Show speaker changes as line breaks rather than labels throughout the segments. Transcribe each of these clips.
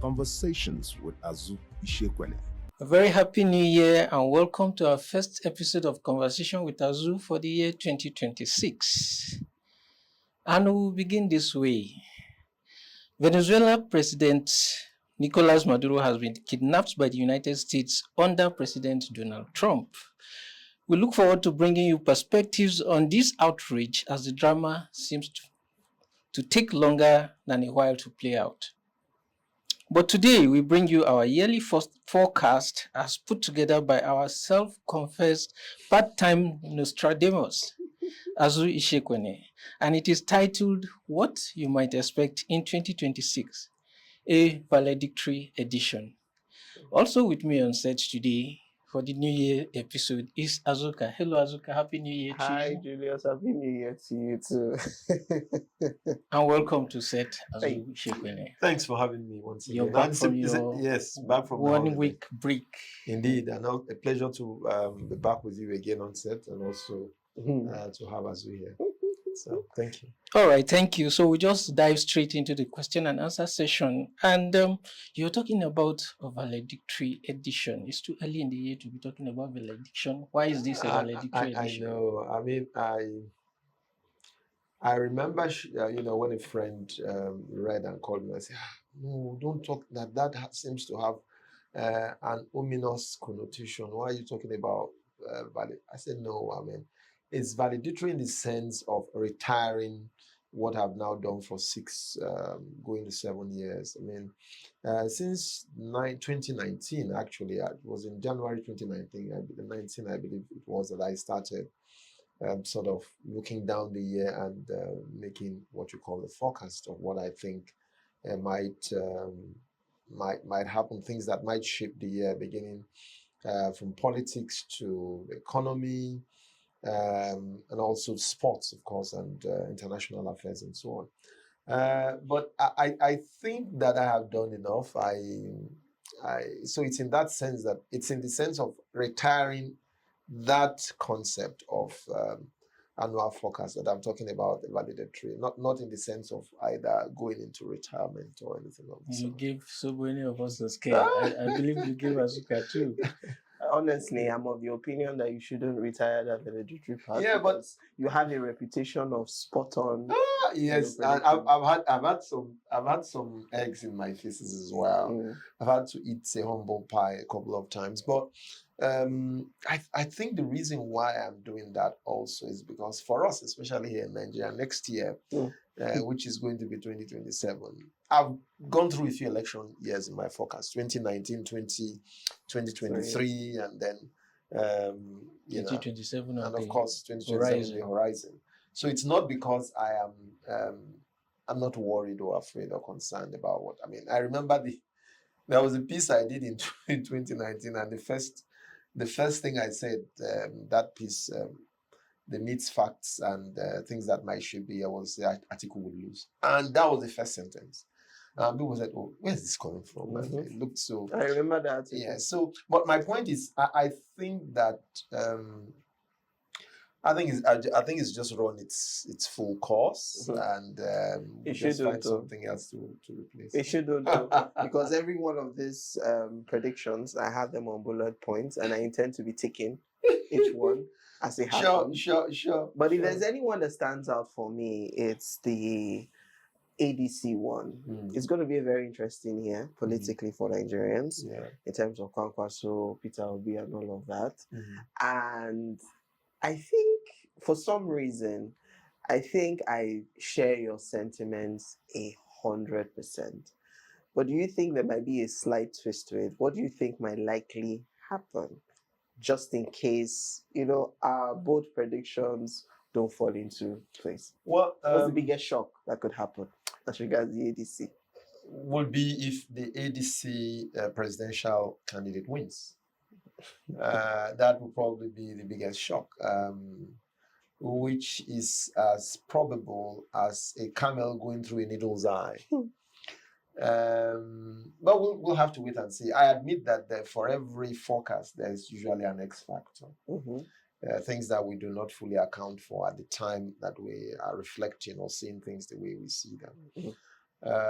Conversations with Azu Ishekwene.
A very happy new year and welcome to our first episode of Conversation with Azu for the year 2026. And we'll begin this way. Venezuela President Nicolas Maduro has been kidnapped by the United States under President Donald Trump. We look forward to bringing you perspectives on this outrage as the drama seems to take longer than a while to play out. But today we bring you our yearly forecast as put together by our self-confessed part-time Nostradamus, Azu Ishekwene, and it is titled What You Might Expect in 2026, a Valedictory edition. Also with me on set today for the New Year episode is Azuka. Hello Azuka, Happy New Year to
Hi,
you.
Julius. Happy New Year to you too.
And welcome to set Azu Ishekwene.
Thanks for having me once again.
You're back from your
yes, back from
1 week break.
Indeed, and a pleasure to be back with you again on set, and also to have Azu here. So thank you.
All right, thank you. So we just dive straight into the question and answer session. And you're talking about a valedictory edition. It's too early in the year to be talking about valediction. Why is this a valedictory edition?
I know. I mean, I remember, when a friend read and called me and said, "No, don't talk that. That seems to have an ominous connotation. Why are you talking about valid?" I said, "No, I mean, it's valedictory in the sense of retiring what I've now done for 6, going to 7 years. I mean, since 2019, actually, it was in January 2019, I believe it was, that I started sort of looking down the year and making what you call the forecast of what I think might happen, things that might shape the year, beginning from politics to economy, and also sports, of course, and international affairs and so on. But I think that I have done enough. So it's in that sense that it's in the sense of retiring that concept of annual forecast that I'm talking about, the valedictory, not in the sense of either going into retirement or anything of the
You
sort.
gave so many of us the scare. I believe you gave Azuka too.
Honestly, I'm of the opinion that you shouldn't retire that valedictory part.
Yeah, but
because you have a reputation of spot on.
yes, and I've had some eggs in my faces as well. I've had to eat a humble pie a couple of times, but I think the reason why I'm doing that also is because for us, especially here in Nigeria, next year, which is going to be 2027, I've gone through a few election years in my forecast: 2019, 2023, and then
2027
and of course 2027 the horizon. So it's not because I'm not worried or afraid or concerned about what I mean. I remember there was a piece I did in 2019, and the first thing I said, that piece, the myths, facts, and things that might should be, I was the article would lose, and that was the first sentence. People said, "Oh, where's this coming from?" And it looked so.
I remember that.
Yeah. So, but my point is, I think that I think it's just run its full course, and
It
just
should
find
do.
something else to replace.
It should do, because every one of these predictions, I have them on bullet points, and I intend to be ticking each one as they happen.
Sure.
But if there's anyone that stands out for me, it's the ADC one. It's going to be a very interesting year politically for Nigerians, in terms of Kwankwaso, Peter Obi, and all of that. And I think for some reason, I share your sentiments 100%. But do you think there might be a slight twist to it? What do you think might likely happen? Just in case, our both predictions don't fall into place.
Well,
what's the biggest shock that could happen as regards the ADC?
Would be if the ADC presidential candidate wins. That would probably be the biggest shock, which is as probable as a camel going through a needle's eye. But we'll have to wait and see. I admit that for every forecast, there's usually an X factor. Things that we do not fully account for at the time that we are reflecting or seeing things the way we see them.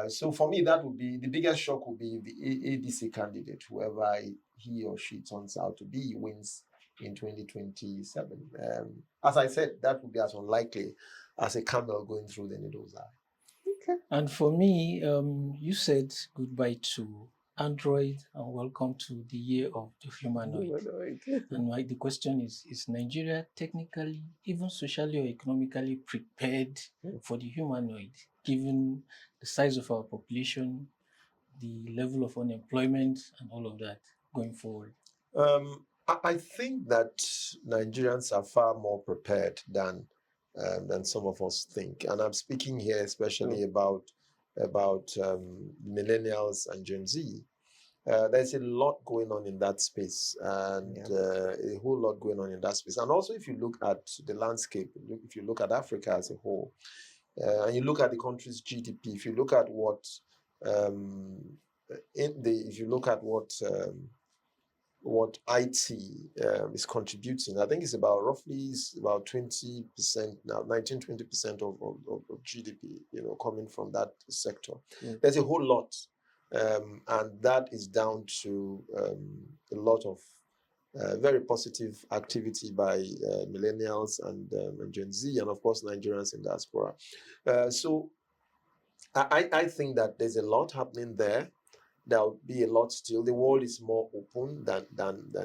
So for me, that would be the biggest shock. Would be the ADC candidate, whoever he or she turns out to be, wins in 2027. As I said, that would be as unlikely as a camel going through the needle's eye.
Okay.
And for me, you said goodbye to Android and welcome to the year of the humanoid. And the question is Nigeria technically, even socially or economically prepared for the humanoid, given the size of our population, the level of unemployment, and all of that going forward?
I think that Nigerians are far more prepared than some of us think, and I'm speaking here especially about millennials and Gen Z. There's a lot going on in that space, and a whole lot going on in that space. And also, if you look at the landscape, if you look at Africa as a whole, and you look at the country's GDP, if you look at what what IT is contributing, I think it's about 20% now, 19-20% of GDP, coming from that sector. There's a whole lot. And that is down to a lot of very positive activity by millennials and Gen Z, and of course Nigerians in diaspora. So I think that there's a lot happening there. There'll be a lot still. The world is more open than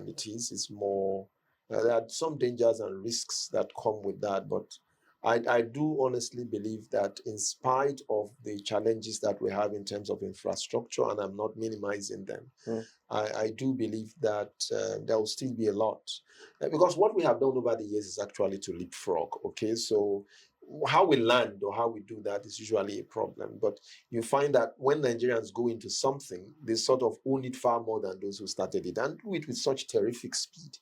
it is. It's more. There are some dangers and risks that come with that, but I do honestly believe that in spite of the challenges that we have in terms of infrastructure, and I'm not minimizing them, I do believe that there will still be a lot. Because what we have done over the years is actually to leapfrog, okay? So how we land or how we do that is usually a problem. But you find that when Nigerians go into something, they sort of own it far more than those who started it, and do it with such terrific speed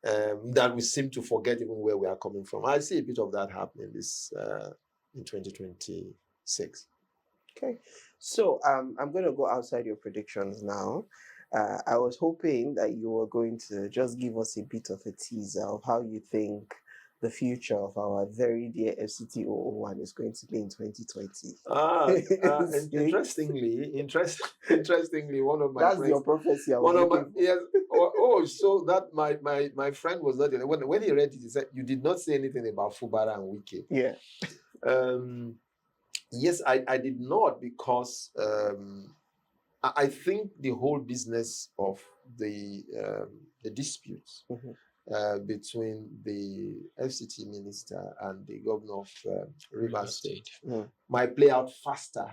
that we seem to forget even where we are coming from. I see a bit of that happening in 2026.
Okay, so I'm going to go outside your predictions now. I was hoping that you were going to just give us a bit of a teaser of how you think the future of our very dear FCT 001 is going to be in 2020.
Interestingly, one of my
That's
friends,
your prophecy.
So that my friend was not there. When he read it, he said, "You did not say anything about Fubara and Wike."
Yeah.
Yes, I did not, because I think the whole business of the disputes between the FCT minister and the governor of Rivers State might play out faster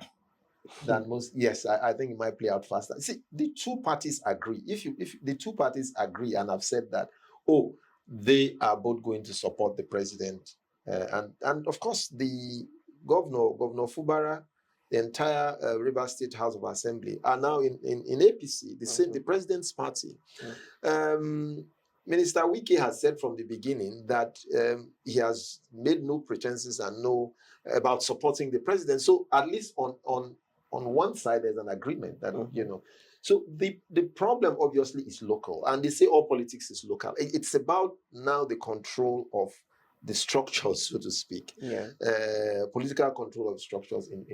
than most. Yes, I think it might play out faster. See, the two parties agree. If the two parties agree and have said that, they are both going to support the president, and of course the Governor Fubara, the entire Rivers State House of Assembly are now in APC, the president's party. Minister Wike has said from the beginning that he has made no pretenses and about supporting the president. So at least on one side, there's an agreement that, So the problem obviously is local, and they say all politics is local. It's about now the control of the structures, so to speak, political control of structures in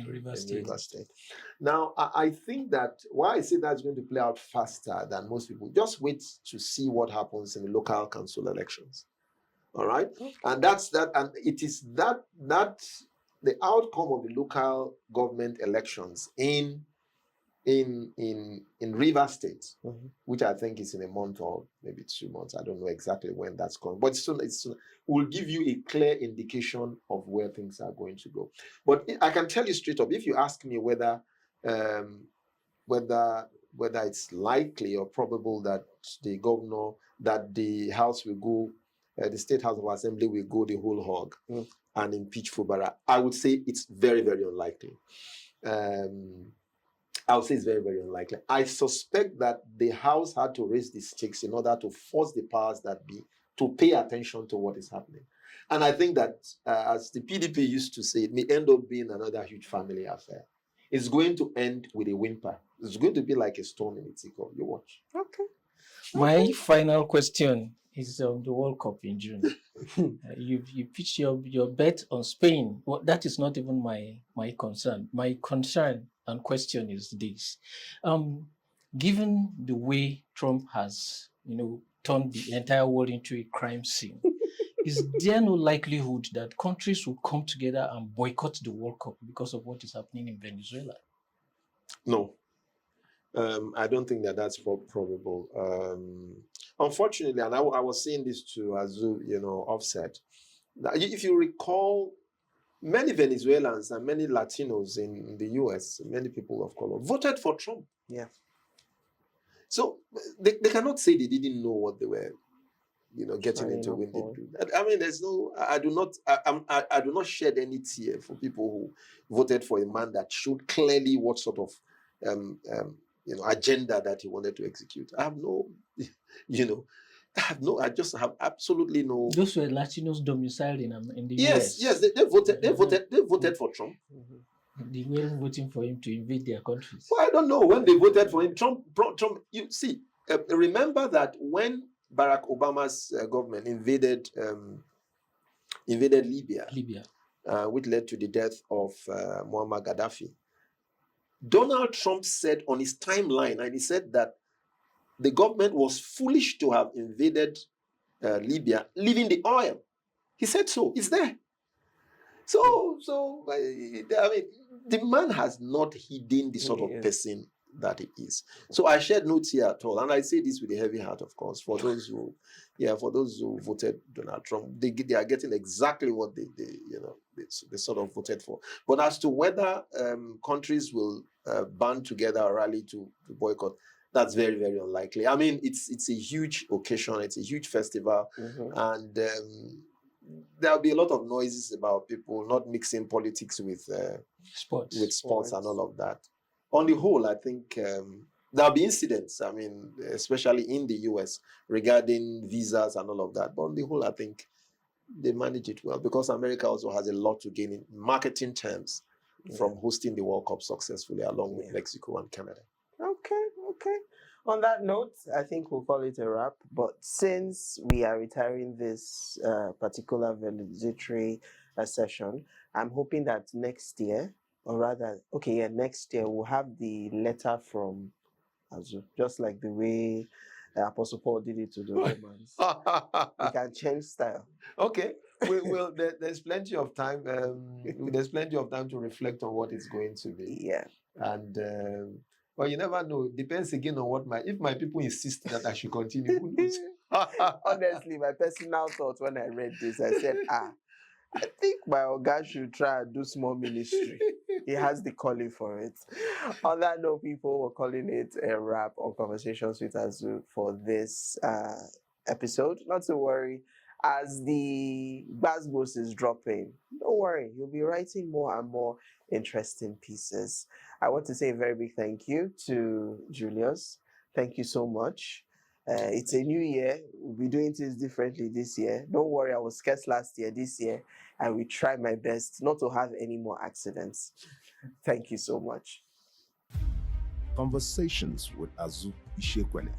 Rivers State. Now, I think that why I say that's going to play out faster than most people, just wait to see what happens in the local council elections. All right, and that's that, and it is that the outcome of the local government elections in Rivers State, which I think is in a month or maybe 2 months. I don't know exactly when that's going, but soon will give you a clear indication of where things are going to go. But I can tell you straight up, if you ask me whether it's likely or probable that the House will go, the State House of Assembly will go the whole hog and impeach Fubara, I would say it's very, very unlikely. I would say it's very, very unlikely. I suspect that the House had to raise the stakes in order to force the powers that be to pay attention to what is happening. And I think that, as the PDP used to say, it may end up being another huge family affair. It's going to end with a whimper. It's going to be like a storm in Itiko. You watch.
Okay.
My final question is on the World Cup in June. You pitched your bet on Spain. Well, that is not even my concern. My concern and question is this: given the way Trump has turned the entire world into a crime scene, is there no likelihood that countries will come together and boycott the World Cup because of what is happening in Venezuela?
No. I don't think that that's probable. Unfortunately, and I was saying this to Azu, offset. If you recall, many Venezuelans and many Latinos in the US, many people of color, voted for Trump.
Yeah.
So they cannot say they didn't know what they were, getting into when they do that. I mean, there's no. I do not shed any tear for people who voted for a man that showed clearly what sort of agenda that he wanted to execute. I have no, I just have absolutely no.
Those were Latinos domiciled in the
US. Yes, they voted. They voted for Trump.
They weren't voting for him to invade their countries.
Well, I don't know when they voted for him. Trump. You see, remember that when Barack Obama's government invaded Libya, which led to the death of Muammar Gaddafi. Donald Trump said on his timeline, and he said that the government was foolish to have invaded Libya, leaving the oil. He said so. It's there. So I mean, the man has not hidden the sort of person that he is. So I shed no tear at all, and I say this with a heavy heart, of course, for those who voted Donald Trump. They are getting exactly what they sort of voted for. But as to whether countries will band together or rally to boycott, that's very, very unlikely. I mean, it's a huge occasion, it's a huge festival, and there'll be a lot of noises about people not mixing politics with sports and all of that. On the whole, I think there'll be incidents, I mean, especially in the US, regarding visas and all of that. But on the whole, I think they manage it well because America also has a lot to gain in marketing terms from hosting the World Cup successfully along with Mexico and Canada.
Okay. On that note, I think we'll call it a wrap. But since we are retiring this particular valedictory session, I'm hoping that next year, or rather, next year we'll have the letter from Azu, just like the way Apostle Paul did it to the Romans. We can change style.
Okay. There's plenty of time. There's plenty of time to reflect on what it's going to be.
Yeah.
And well, you never know. Depends again on if my people insist that I should continue. Who knows?
Honestly, my personal thought when I read this, I said, I think my Oga should try and do small ministry. He has the calling for it. On that note, people, we're calling it a wrap on Conversations with Azu for this episode. Not to worry, as the Basbos is dropping, don't worry, you'll be writing more and more interesting pieces. I want to say a very big thank you to Julius. Thank you so much. It's a new year. We'll be doing things differently this year. Don't worry, I was scarce last year. This year, I will try my best not to have any more accidents. Thank you so much.
Conversations with Azu Ishekwele.